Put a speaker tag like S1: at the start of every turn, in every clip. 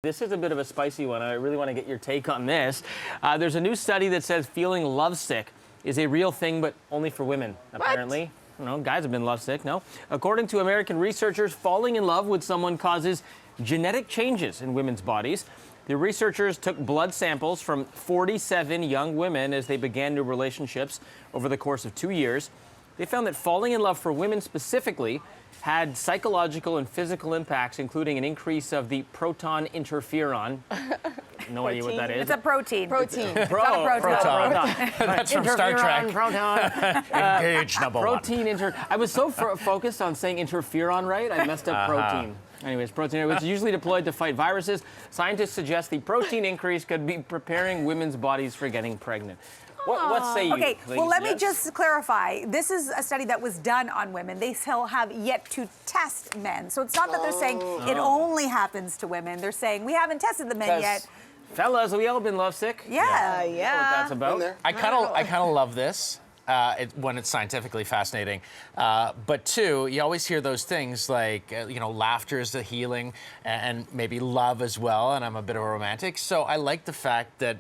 S1: This is a bit of a spicy one. I really want to get your take on this. There's a new study that says feeling lovesick is a real thing, but only for women, apparently. I don't know, guys have been lovesick, no? According to American researchers, falling in love with someone causes genetic changes in women's bodies. The researchers took blood samples from 47 young women as they began new relationships over the course of 2 years. They found that falling in love for women specifically had psychological and physical impacts, including an increase of the proton interferon. No idea what that is.
S2: It's a protein.
S3: Protein.
S2: It's not a proton.
S4: That's from Star Trek.
S1: Proton.
S4: Engage number one.
S1: I was so focused on saying interferon right, I messed up protein. Anyways, protein, which is usually deployed to fight viruses. Scientists suggest the protein increase could be preparing women's bodies for getting pregnant. What say you?
S2: Okay,
S1: ladies?
S2: well, let me
S1: Yes?
S2: just clarify. This is a study that was done on women. They still have yet to test men. So it's not that they're saying it only happens to women. They're saying we haven't tested the men yet.
S1: Fellas, have we all been lovesick?
S2: Yeah.
S1: You know what that's about?
S4: I kind of love this. When it's scientifically fascinating. But two, you always hear those things like, laughter is the healing and maybe love as well. And I'm a bit of a romantic. So I like the fact that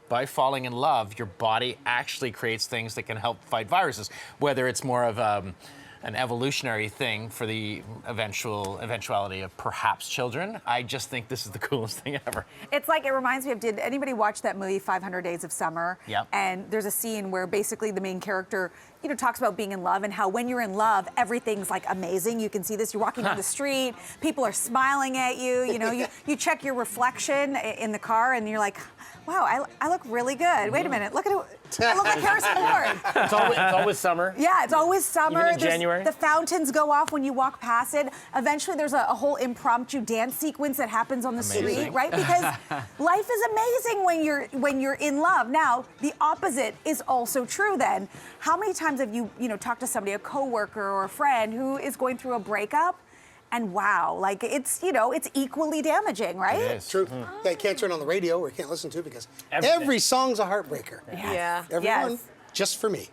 S4: by falling in love, your body actually creates things that can help fight viruses, whether it's more of an evolutionary thing for the eventuality of perhaps children. I just think this is the coolest thing ever.
S2: It's like, it reminds me of, did anybody watch that movie 500 Days of Summer?
S4: Yep.
S2: And there's a scene where basically the main character, talks about being in love and how when you're in love, everything's like amazing. You can see this, you're walking down the street, people are smiling at you, you check your reflection in the car and you're like, wow, I look really good. Wait a minute, look at it. I look like Harrison Ford.
S1: It's always summer.
S2: Yeah, it's always summer.
S1: Even in January.
S2: The fountains go off when you walk past it. Eventually, there's a whole impromptu dance sequence that happens on the street, right? Because life is amazing when you're in love. Now, the opposite is also true. Then, how many times have you talked to somebody, a coworker or a friend who is going through a breakup? And wow, like it's equally damaging, right?
S4: It is.
S3: True. Yeah, you can't turn on the radio or you can't listen to it because every song's a heartbreaker.
S2: Yeah.
S3: Everyone, just for me.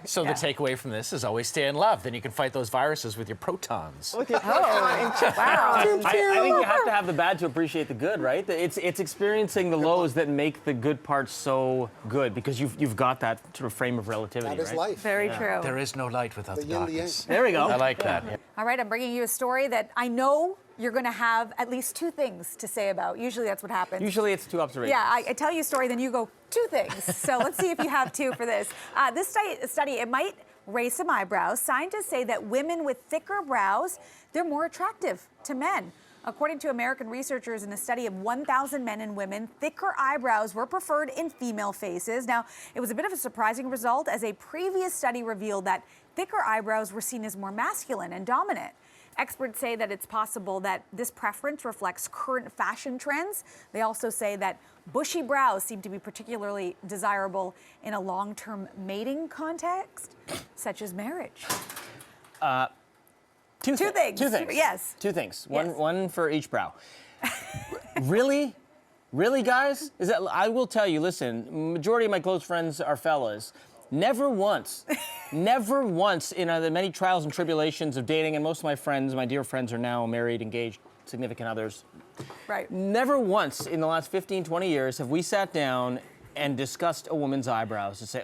S4: So the takeaway from this is always stay in love. Then you can fight those viruses with your protons.
S2: Wow.
S1: I think you have to have the bad to appreciate the good, right? It's experiencing the lows that make the good parts so good because you've got that sort of frame of relativity,
S3: That is
S1: right?
S3: life.
S2: Very true.
S4: There is no light without the
S3: yin, the
S4: darkness.
S1: There we go.
S4: I like that.
S2: All right, I'm bringing you a story that I know you're going to have at least two things to say about. Usually that's what happens.
S1: Usually it's two observations.
S2: Yeah, I tell you a story, then you go, two things. So let's see if you have two for this. This study, it might raise some eyebrows. Scientists say that women with thicker brows, they're more attractive to men. According to American researchers in a study of 1,000 men and women, thicker eyebrows were preferred in female faces. Now, it was a bit of a surprising result as a previous study revealed that thicker eyebrows were seen as more masculine and dominant. Experts say that it's possible that this preference reflects current fashion trends. They also say that bushy brows seem to be particularly desirable in a long-term mating context, such as marriage. Two things. Yes.
S1: Two things.
S2: Yes.
S1: One for each brow. Really? Really, guys? I will tell you, listen, majority of my close friends are fellas. Never once in the many trials and tribulations of dating, and most of my friends, my dear friends, are now married, engaged, significant others.
S2: Right.
S1: Never once in the last 15, 20 years have we sat down and discussed a woman's eyebrows to say,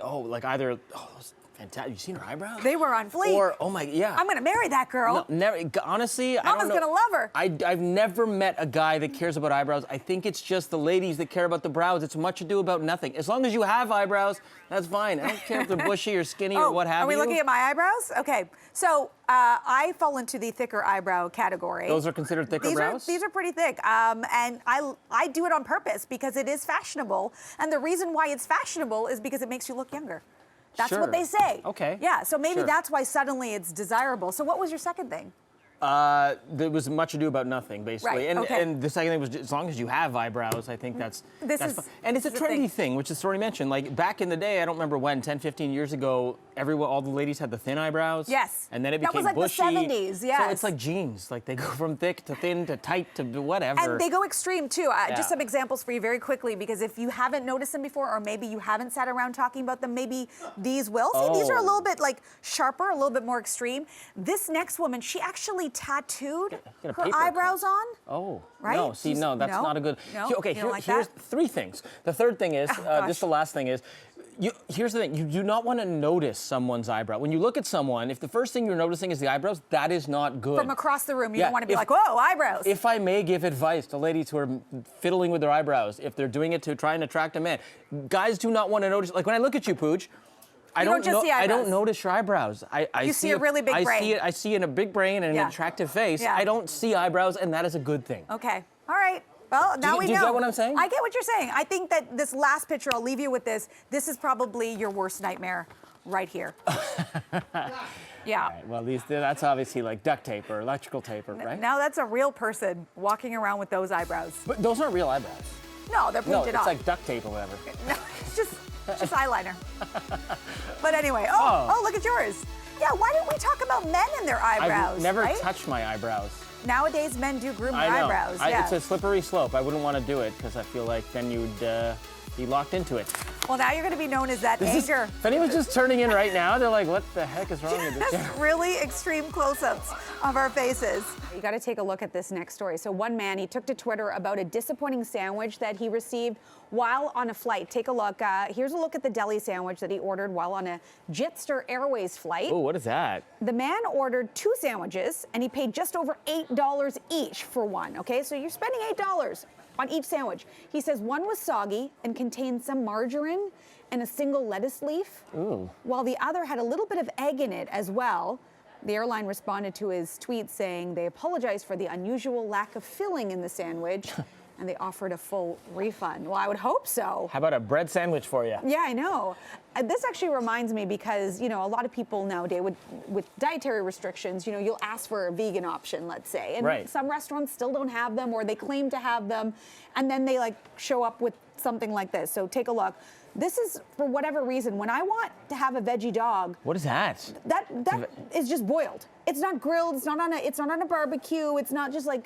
S1: fantastic. You seen her eyebrows?
S2: They were on fleek.
S1: Or, oh my, yeah.
S2: I'm going to marry that girl.
S1: No, never. Honestly, I don't
S2: Mama's
S1: know.
S2: going to love her.
S1: I've never met a guy that cares about eyebrows. I think it's just the ladies that care about the brows. It's much ado about nothing. As long as you have eyebrows, that's fine. I don't care if they're bushy or skinny or what have you.
S2: Are we looking at my eyebrows? Okay. So I fall into the thicker eyebrow category.
S1: Those are considered thicker brows?
S2: These are pretty thick. And I do it on purpose because it is fashionable. And the reason why it's fashionable is because it makes you look younger. That's what they say.
S1: Okay.
S2: Yeah, so maybe that's why suddenly it's desirable. So what was your second thing?
S1: There was much ado about nothing, basically.
S2: Right,
S1: And the second thing was, as long as you have eyebrows, I think that's fine. And it's a trendy thing, which is already mentioned. Like, back in the day, I don't remember when, 10, 15 years ago, all the ladies had the thin eyebrows.
S2: Yes.
S1: And then it became
S2: that was like
S1: bushy.
S2: the 70s, yes.
S1: So it's like jeans. Like, they go from thick to thin to tight to whatever.
S2: And they go extreme, too. Just some examples for you very quickly, because if you haven't noticed them before, or maybe you haven't sat around talking about them, maybe these will. See, these are a little bit, like, sharper, a little bit more extreme. This next woman, she actually tattooed
S1: Get a
S2: her
S1: paper
S2: eyebrows on.
S1: Oh,
S2: Right?
S1: no. See, no, that's not a good.
S2: No?
S1: Okay,
S2: You don't like
S1: here's
S2: that?
S1: 3 things. The third thing is,
S2: gosh.
S1: just the last thing is, here's the thing. You do not want to notice someone's eyebrow. When you look at someone, if the first thing you're noticing is the eyebrows, that is not good.
S2: From across the room, you
S1: Yeah,
S2: don't want to be
S1: if-
S2: like, whoa, eyebrows.
S1: If I may give advice to ladies who are fiddling with their eyebrows, if they're doing it to try and attract a man, guys do not want to notice. Like when I look at you, Pooch, I
S2: don't just see
S1: I don't
S2: eyebrows.
S1: notice your eyebrows. I
S2: You see a really big brain.
S1: I see in a big brain and
S2: Yeah.
S1: an attractive face.
S2: Yeah.
S1: I don't see eyebrows, and that is a good thing.
S2: Okay. All right. Well, now we know.
S1: Do you get what I'm saying?
S2: I get what you're saying. I think that this last picture, I'll leave you with this. This is probably your worst nightmare right here. Yeah.
S1: Right, well, that's obviously like duct tape or electrical tape, right?
S2: Now that's a real person walking around with those eyebrows.
S1: But those aren't real eyebrows.
S2: No, they're
S1: No,
S2: painted
S1: it's
S2: on.
S1: like duct tape or whatever.
S2: No, it's just eyeliner. But anyway, oh, look at yours. Yeah, why didn't we talk about men and their eyebrows?
S1: I've never
S2: right?
S1: touched my eyebrows.
S2: Nowadays, men do groom their
S1: I know.
S2: eyebrows. Yeah.
S1: It's a slippery slope. I wouldn't want to do it because I feel like then you'd be locked into it.
S2: Well, now you're going to be known as that anger.
S1: If anyone's just turning in right now, they're like, what the heck is wrong with this?
S2: Just really extreme close-ups of our faces. You got to take a look at this next story. So one man, he took to Twitter about a disappointing sandwich that he received while on a flight. Take a look. Here's a look at the deli sandwich that he ordered while on a Jetstar Airways flight.
S1: Oh, what is that?
S2: The man ordered 2 sandwiches, and he paid just over $8 each for one, okay? So you're spending $8 on each sandwich. He says one was soggy and contained some margarine and a single lettuce leaf, while the other had a little bit of egg in it as well. The airline responded to his tweet saying they apologized for the unusual lack of filling in the sandwich, and they offered a full refund. Well, I would hope so.
S1: How about a bread sandwich for you?
S2: Yeah, I know. This actually reminds me because, you know, a lot of people nowadays with dietary restrictions, you know, you'll ask for a vegan option, let's say. And
S1: Right.
S2: some restaurants still don't have them or they claim to have them. And then they like show up with something like this. So take a look. This is, for whatever reason, when I want to have a veggie dog,
S1: What is that?
S2: that is just boiled. It's not grilled. It's not on a barbecue. It's not just like,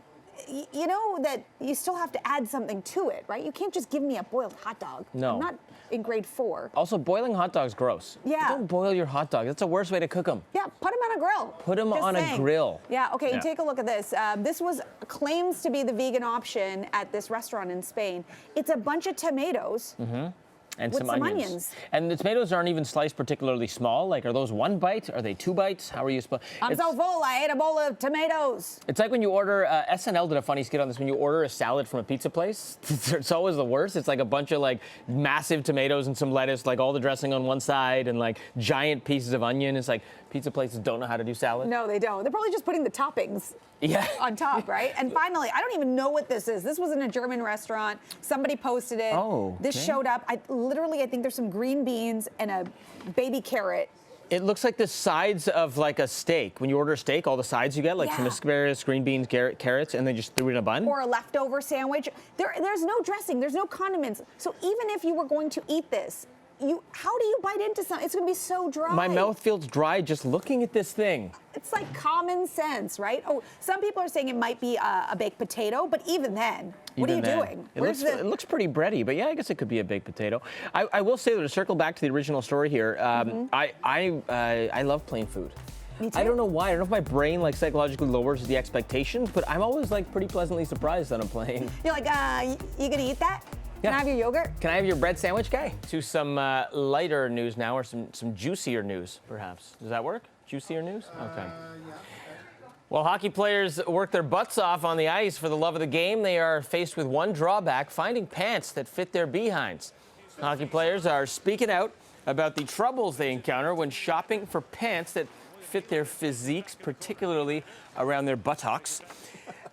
S2: you know that you still have to add something to it, right? You can't just give me a boiled hot dog.
S1: No.
S2: I'm not in grade 4.
S1: Also, boiling hot dogs gross.
S2: Yeah.
S1: Don't boil your hot dog. That's the worst way to cook them.
S2: Yeah, put them on a grill.
S1: Put 'em
S2: Just
S1: on a
S2: saying.
S1: grill.
S2: Yeah, okay,
S1: Yeah.
S2: take a look at this. This was claims to be the vegan option at this restaurant in Spain. It's a bunch of tomatoes.
S1: And
S2: With
S1: some
S2: some
S1: onions.
S2: onions.
S1: And the tomatoes aren't even sliced particularly small. Like, are those 1 bite? Are they 2 bites? How are you supposed?
S2: I'm so full, I ate a bowl of tomatoes.
S1: It's like when you order, SNL did a funny skit on this, when you order a salad from a pizza place, it's always the worst. It's like a bunch of like massive tomatoes and some lettuce, like all the dressing on one side and like giant pieces of onion. It's like pizza places don't know how to do salad.
S2: No, they don't. They're probably just putting the toppings
S1: Yeah.
S2: on top, right? And finally, I don't even know what this is. This was in a German restaurant. Somebody posted it.
S1: Oh,
S2: This
S1: okay.
S2: showed up. I think there's some green beans and a baby carrot.
S1: It looks like the sides of like a steak. When you order a steak, all the sides you get, like some
S2: Yeah.
S1: asparagus, green beans, carrots, and they just threw it in a bun.
S2: Or a leftover sandwich. There's no dressing, there's no condiments. So even if you were going to eat this, how do you bite into something? It's gonna be so dry.
S1: My mouth feels dry just looking at this thing.
S2: It's like common sense, right? Oh, some people are saying it might be a baked potato, but even then, what are you
S1: Even then.
S2: doing?
S1: It looks pretty bready, but yeah, I guess it could be a baked potato. I will say that to circle back to the original story here, I love plain food.
S2: Me too.
S1: I don't know why. I don't know if my brain like psychologically lowers the expectations, but I'm always like pretty pleasantly surprised on a plane.
S2: You're like, you gonna eat that? Can I have your yogurt?
S1: Can I have your bread sandwich, guy? To some lighter news now, or some juicier news, perhaps. Does that work? Juicier news? Okay. While hockey players work their butts off on the ice for the love of the game, they are faced with one drawback: finding pants that fit their behinds. Hockey players are speaking out about the troubles they encounter when shopping for pants that fit their physiques, particularly around their buttocks.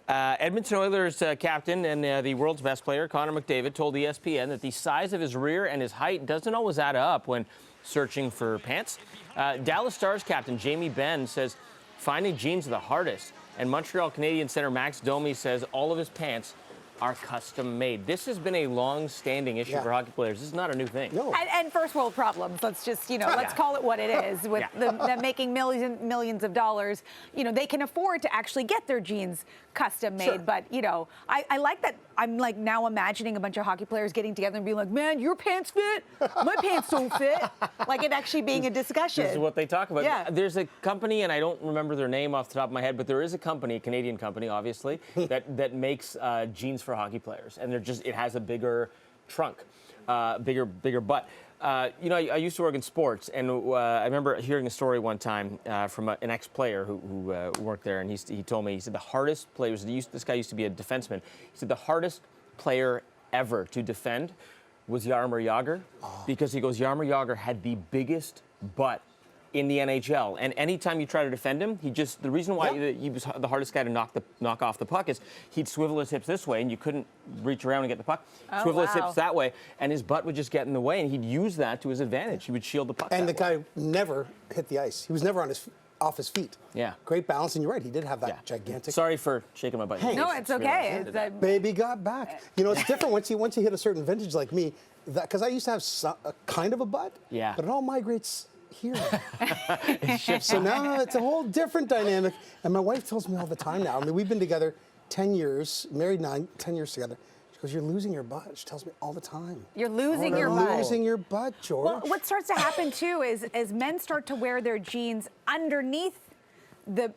S1: Edmonton Oilers captain and the world's best player, Connor McDavid, told ESPN that the size of his rear and his height doesn't always add up when searching for pants. Dallas Stars captain Jamie Benn says finding jeans are the hardest, and Montreal Canadiens center Max Domi says all of his pants are custom made. This has been a long-standing issue for hockey players. This is not a new thing.
S3: No.
S2: And first world problems. Let's just, let's call it what it is. With them making millions of dollars, they can afford to actually get their jeans custom made.
S3: Sure.
S2: But, I like that. I'm like now imagining a bunch of hockey players getting together and being like, man, your pants fit. My pants don't fit. Like it actually being a discussion.
S1: This is what they talk about.
S2: Yeah.
S1: There's a company, and I don't remember their name off the top of my head, but there is a company, a Canadian company, obviously, that makes jeans for hockey players, and it has a bigger trunk, bigger butt. I used to work in sports, and I remember hearing a story one time from an ex-player who worked there, and he told me, he said the hardest players, this guy used to be a defenseman, he said the hardest player ever to defend was Jaromir Jagr, because he goes, Jaromir Jagr had the biggest butt in the NHL, and anytime you try to defend him, the reason why he was the hardest guy to knock off the puck is he'd swivel his hips this way, and you couldn't reach around and get the puck. Swivel his hips that way, and his butt would just get in the way, and he'd use that to his advantage. He would shield the puck.
S3: And the guy never hit the ice. He was never off his feet.
S1: Yeah.
S3: Great balance, and you're right, he did have that gigantic.
S1: Sorry for shaking my butt.
S3: Hey.
S2: No, it's okay.
S3: Baby got back. It's different once you hit a certain vintage like me, because I used to have a kind of a butt, but it all migrates here. So now it's a whole different dynamic. And my wife tells me all the time now, I mean, we've been together 10 years, married 10 years together. She goes, you're losing your butt. She tells me all the time.
S2: You're losing your butt.
S3: You're losing your butt, George.
S2: Well, what starts to happen too is as men start to wear their jeans underneath the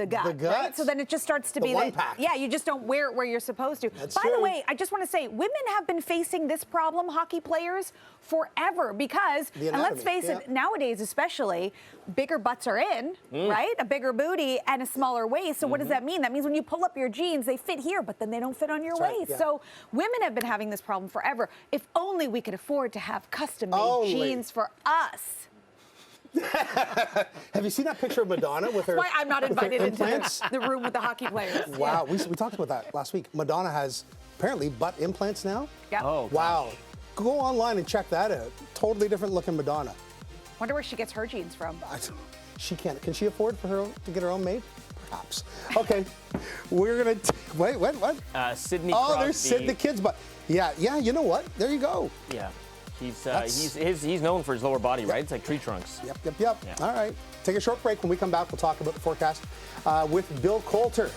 S2: gut, right? So then it just starts to be
S3: one pack.
S2: Yeah, you just don't wear it where you're supposed to.
S3: That's
S2: By
S3: true.
S2: the way, I just want to say, women have been facing this problem, hockey players, forever, because, and let's face it, nowadays especially, bigger butts are in, right? A bigger booty and a smaller waist. So what does that mean? That means when you pull up your jeans, they fit here, but then they don't fit on your waist. So women have been having this problem forever. If only we could afford to have custom-made jeans for us.
S3: Have you seen that picture of Madonna with her?
S2: That's why I'm not invited into
S3: implants?
S2: the room with the hockey players.
S3: Wow, we talked about that last week. Madonna has apparently butt implants now.
S2: Yeah.
S1: Oh,
S3: wow. Go online and check that out. Totally different looking Madonna.
S2: Wonder where she gets her jeans from.
S3: She can't. Can she afford to get her own made? Perhaps. Okay, we're gonna wait. What?
S1: Sidney
S3: Oh,
S1: Crosby.
S3: there's Sid the Kid's butt. Yeah. You know what? There you go.
S1: Yeah. He's known for his lower body, right? It's like tree trunks.
S3: Yep.
S1: Yeah.
S3: All right. Take a short break. When we come back, we'll talk about the forecast with Bill Coulter.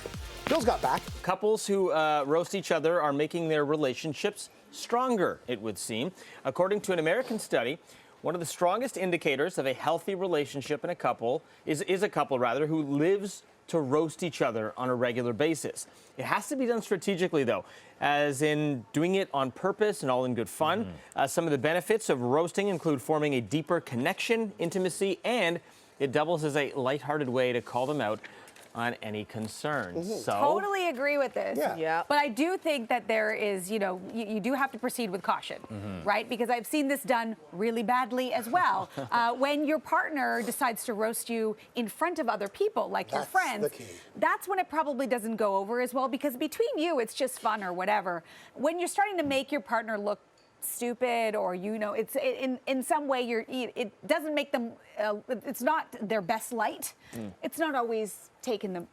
S3: Bill's got back.
S1: Couples who roast each other are making their relationships stronger, it would seem. According to an American study, one of the strongest indicators of a healthy relationship in a couple is a couple who lives to roast each other on a regular basis. It has to be done strategically, though, as in doing it on purpose and all in good fun. Some of the benefits of roasting include forming a deeper connection, intimacy, and it doubles as a lighthearted way to call them out on any concerns. So
S2: Totally agree with this.
S3: Yeah.
S2: But I do think that there is, you do have to proceed with caution, right? Because I've seen this done really badly as well. When your partner decides to roast you in front of other people, like your friends,
S3: the key.
S2: that's when it probably doesn't go over as well, because between you, it's just fun or whatever. When you're starting to make your partner look stupid, or it's in some way it doesn't make them it's not their best light. It's not always taken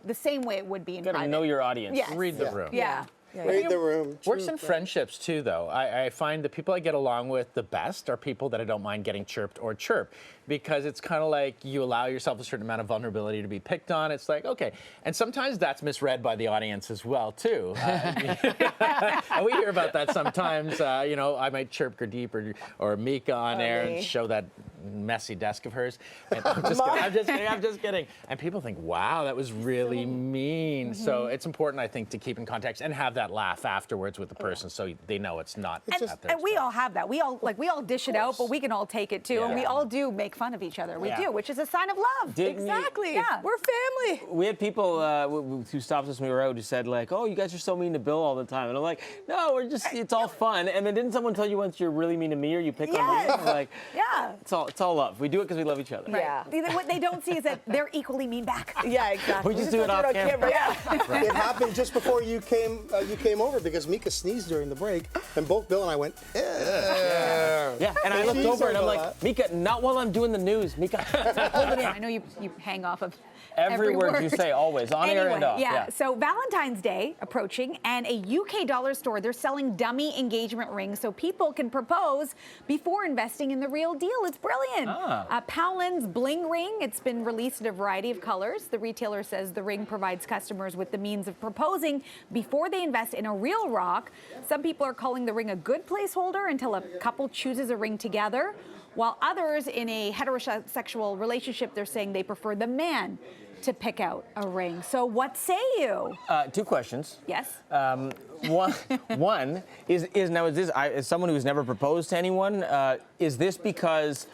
S2: the same way it would be in private.
S1: gotta know your audience.
S2: Yes.
S4: Read the room.
S2: Yeah.
S3: Read the room.
S4: Works in friendships too, though. I find the people I get along with the best are people that I don't mind getting chirped or chirp, because it's kind of like you allow yourself a certain amount of vulnerability to be picked on. It's like, okay. And sometimes that's misread by the audience as well, too. And we hear about that sometimes. I might chirp Gurdeep or Mika on air and show that messy desk of hers. And I'm just kidding. And people think, wow, that was really mean. So it's important, I think, to keep in context and have that laugh afterwards with the person so they know it's not at their
S2: And we all have that. We all dish it out, but we can all take it too.
S4: Yeah.
S2: And we all do make fun of each other. We do, which is a sign of love.
S1: Exactly.
S2: Yeah.
S5: We're family.
S1: We had people who stopped us when we were out who said, like, oh, you guys are so mean to Bill all the time. And I'm like, no, it's all fun. And then didn't someone tell you once you're really mean to me or you pick on me? I'm like, it's all love. We do it because we love each other.
S5: Yeah.
S2: What they don't see is that they're equally mean back.
S5: Yeah, exactly.
S1: We just do it off camera.
S5: Yeah.
S3: It happened just before you came over, because Mika sneezed during the break, and both Bill and I went, there.
S1: Yeah, and I looked
S3: She's
S1: over and I'm
S3: over
S1: like,
S3: that.
S1: Mika, not while I'm doing the news. Mika, hold it in.
S2: I know you hang off of
S1: Every word you say, always, on air and off.
S2: Yeah, so Valentine's Day approaching, and a UK dollar store, they're selling dummy engagement rings so people can propose before investing in the real deal. It's brilliant. Palin's Bling ring, it's been released in a variety of colors. The retailer says the ring provides customers with the means of proposing before they invest in a real rock. Some people are calling the ring a good placeholder until a couple chooses a ring together, while others in a heterosexual relationship, they're saying they prefer the man to pick out a ring. So what say you?
S1: 2 questions.
S2: Yes.
S1: One is this, as someone who's never proposed to anyone, is this because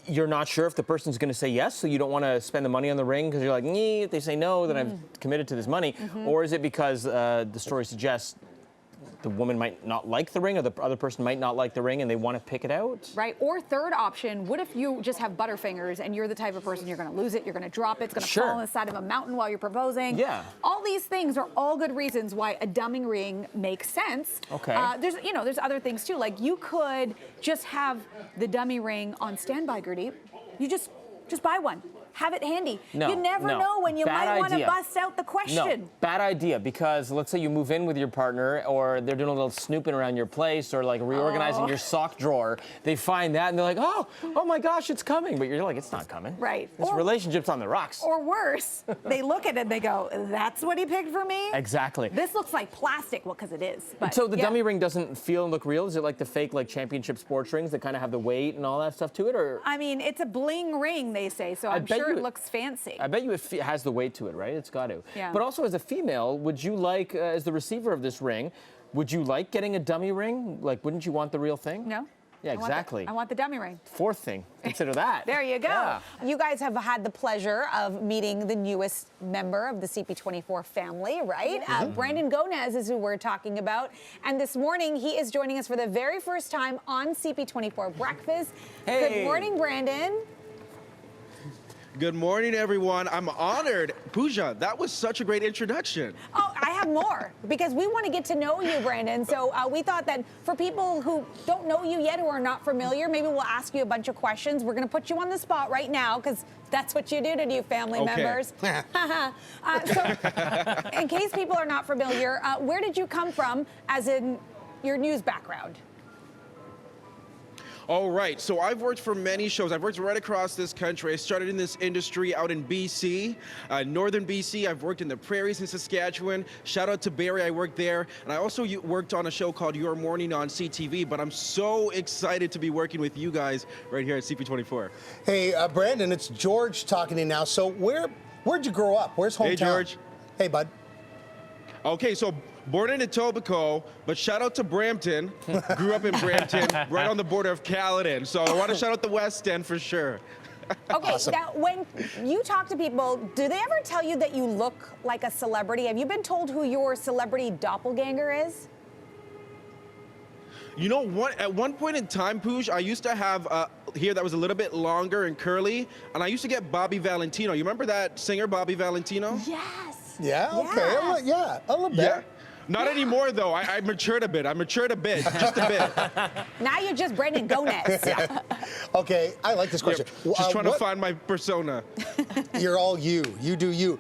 S1: you're not sure if the person's going to say yes, so you don't want to spend the money on the ring because you're like, if they say no, then I've committed to this money? Or is it because the story suggests the woman might not like the ring, or the other person might not like the ring, and they want to pick it out?
S2: Right. Or third option, what if you just have butterfingers and you're the type of person you're going to lose it, you're going to drop it, it's going to fall on the side of a mountain while you're proposing?
S1: Yeah.
S2: All these things are all good reasons why a dummy ring makes sense.
S1: Okay.
S2: There's other things too. Like you could just have the dummy ring on standby, Gurdeep. You just buy one. Have it handy. You never know when you might want to bust out the question.
S1: No, bad idea, because let's say you move in with your partner, or they're doing a little snooping around your place, or like reorganizing your sock drawer. They find that and they're like, oh my gosh, it's coming. But you're like, it's not coming.
S2: Right.
S1: This relationship's on the rocks.
S2: Or worse, they look at it and they go, that's what he picked for me?
S1: Exactly.
S2: This looks like plastic. Well, because it is. But,
S1: so the dummy ring doesn't feel and look real? Is it like the fake championship sports rings that kind of have the weight and all that stuff to it? Or
S2: I mean, it's a bling ring, they say, so I'm sure it looks fancy.
S1: I bet you it has the weight to it, right? It's got to.
S2: Yeah.
S1: But also, as a female, would you like, as the receiver of this ring, would you like getting a dummy ring? Like, wouldn't you want the real thing?
S2: No.
S1: Yeah, exactly.
S2: I want the dummy ring.
S1: 4th thing, consider that.
S2: There you go.
S1: Yeah.
S2: You guys have had the pleasure of meeting the newest member of the CP24 family, right? Brandon Gonez is who we're talking about. And this morning, he is joining us for the very first time on CP24 Breakfast.
S1: Hey.
S2: Good morning, Brandon.
S5: Good morning, everyone. I'm honored. Pooja, that was such a great introduction.
S2: Oh, I have more, because we want to get to know you, Brandon. So we thought that for people who don't know you yet, who are not familiar, maybe we'll ask you a bunch of questions. We're going to put you on the spot right now, because that's what you do to new family members. So in case people are not familiar, where did you come from, as in your news background?
S5: All right, so I've worked for many shows. I've worked right across this country. I started in this industry out in BC, northern BC. I've worked in the prairies in Saskatchewan. Shout out to Barrie, I worked there. And I also worked on a show called Your Morning on CTV, but I'm so excited to be working with you guys right here at CP24.
S3: Hey, Brandon, it's George talking to you now. So where'd you grow up? Where's hometown?
S5: Hey, George.
S3: Hey, bud.
S5: Okay, so born in Etobicoke, but shout out to Brampton. Grew up in Brampton, right on the border of Caledon. So I want to shout out the West End for sure.
S2: Okay,
S3: Awesome.
S2: Now when you talk to people, do they ever tell you that you look like a celebrity? Have you been told who your celebrity doppelganger is?
S5: You know what? At one point in time, Pooj, I used to have hair that was a little bit longer and curly, and I used to get Bobby Valentino. You remember that singer, Bobby Valentino?
S2: Yes.
S3: Yeah, okay.
S2: Yes.
S3: A little bit.
S5: Yeah. Not anymore, though. I matured a bit. Just a bit.
S2: Now you're just Brandon Gonez.
S3: Okay, I like this question.
S5: Yep. Just trying to find my persona.
S3: You're all you. You do you.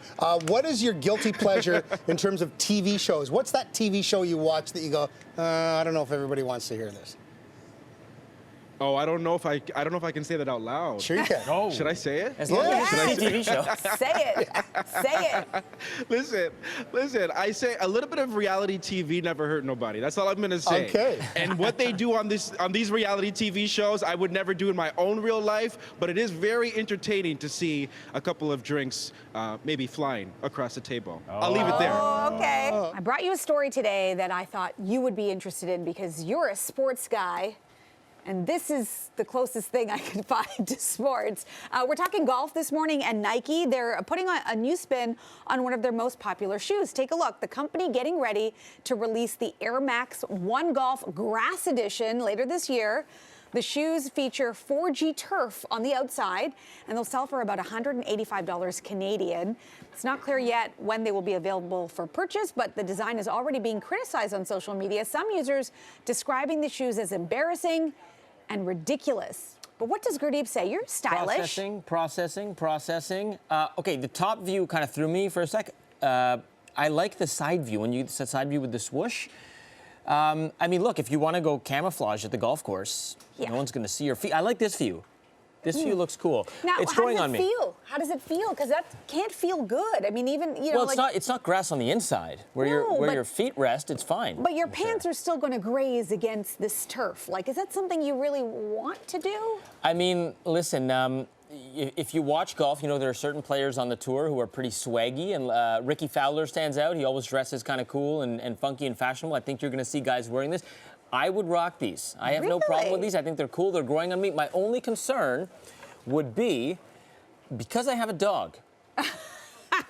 S3: What is your guilty pleasure in terms of TV shows? What's that TV show you watch that you go, I don't know if everybody wants to hear this?
S5: Oh, I don't know if I can say that out loud.
S3: Sure you can.
S1: Oh.
S5: Should I say it?
S1: As long as it's a TV show.
S2: Say it. Say it.
S5: Listen, I say a little bit of reality TV never hurt nobody. That's all I'm gonna say.
S3: Okay.
S5: And what they do on these reality TV shows, I would never do in my own real life, but it is very entertaining to see a couple of drinks maybe flying across the table. I'll leave it there.
S2: Oh, okay. I brought you a story today that I thought you would be interested in because you're a sports guy. And this is the closest thing I could find to sports. We're talking golf this morning, and Nike, they're putting a new spin on one of their most popular shoes. Take a look. The company getting ready to release the Air Max One Golf Grass Edition later this year. The shoes feature 4G turf on the outside, and they'll sell for about $185 Canadian. It's not clear yet when they will be available for purchase, but the design is already being criticized on social media. Some users describing the shoes as embarrassing and ridiculous. But what does Gurdeep say? You're stylish.
S1: Processing. Okay, the top view kind of threw me for a sec. I like the side view, when you said side view with the swoosh. I mean, look, if you want to go camouflage at the golf course, no one's going to see your feet. I like this view. This view looks cool.
S2: Now,
S1: it's
S2: how
S1: growing
S2: does
S1: on
S2: it
S1: me.
S2: feel? How does it feel? Because that can't feel good. I mean, even, you know,
S1: Well, it's not grass on the inside. Where your feet rest, it's fine.
S2: But your pants are still going to graze against this turf. Like, is that something you really want to do?
S1: I mean, listen, if you watch golf, you know there are certain players on the tour who are pretty swaggy, and Ricky Fowler stands out. He always dresses kind of cool and funky and fashionable. I think you're going to see guys wearing this. I would rock these. I have no problem with these. I think they're cool. They're growing on me. My only concern would be, because I have a dog,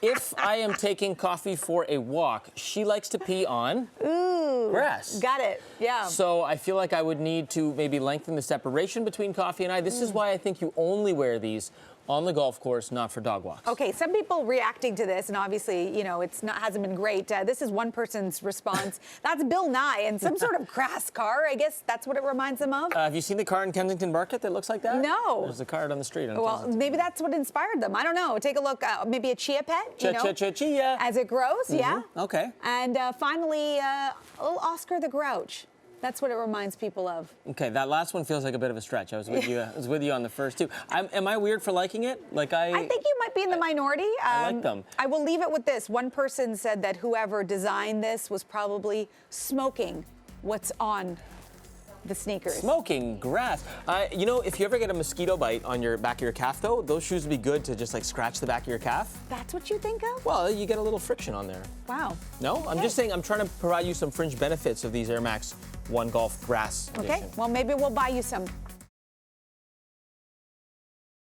S1: if I am taking Coffee for a walk, she likes to pee on grass.
S2: Got it. Yeah.
S1: So I feel like I would need to maybe lengthen the separation between Coffee and I. This is why I think you only wear these on the golf course, not for dog walks.
S2: Okay, some people reacting to this, and obviously, you know, hasn't been great. This is one person's response. That's Bill Nye and some sort of crass car. I guess that's what it reminds them of.
S1: Have you seen the car in Kensington Market that looks like that?
S2: No.
S1: There's a car on the street.
S2: Well, maybe that's what inspired them. I don't know. Take a look. Maybe a chia pet.
S1: Chia.
S2: As it grows, yeah.
S1: Okay.
S2: And finally, little Oscar the Grouch. That's what it reminds people of.
S1: Okay, that last one feels like a bit of a stretch. I was with you on the first two. Am I weird for liking it?
S2: I think you might be in the minority.
S1: I like them.
S2: I will leave it with this. One person said that whoever designed this was probably smoking what's on the sneakers.
S1: Smoking grass. You know, if you ever get a mosquito bite on your back of your calf, though, those shoes would be good to just like scratch the back of your calf.
S2: That's what you think of?
S1: Well, you get a little friction on there.
S2: Wow.
S1: No, I'm just saying I'm trying to provide you some fringe benefits of these Air Max One Golf Grass edition.
S2: Okay, well, maybe we'll buy you some.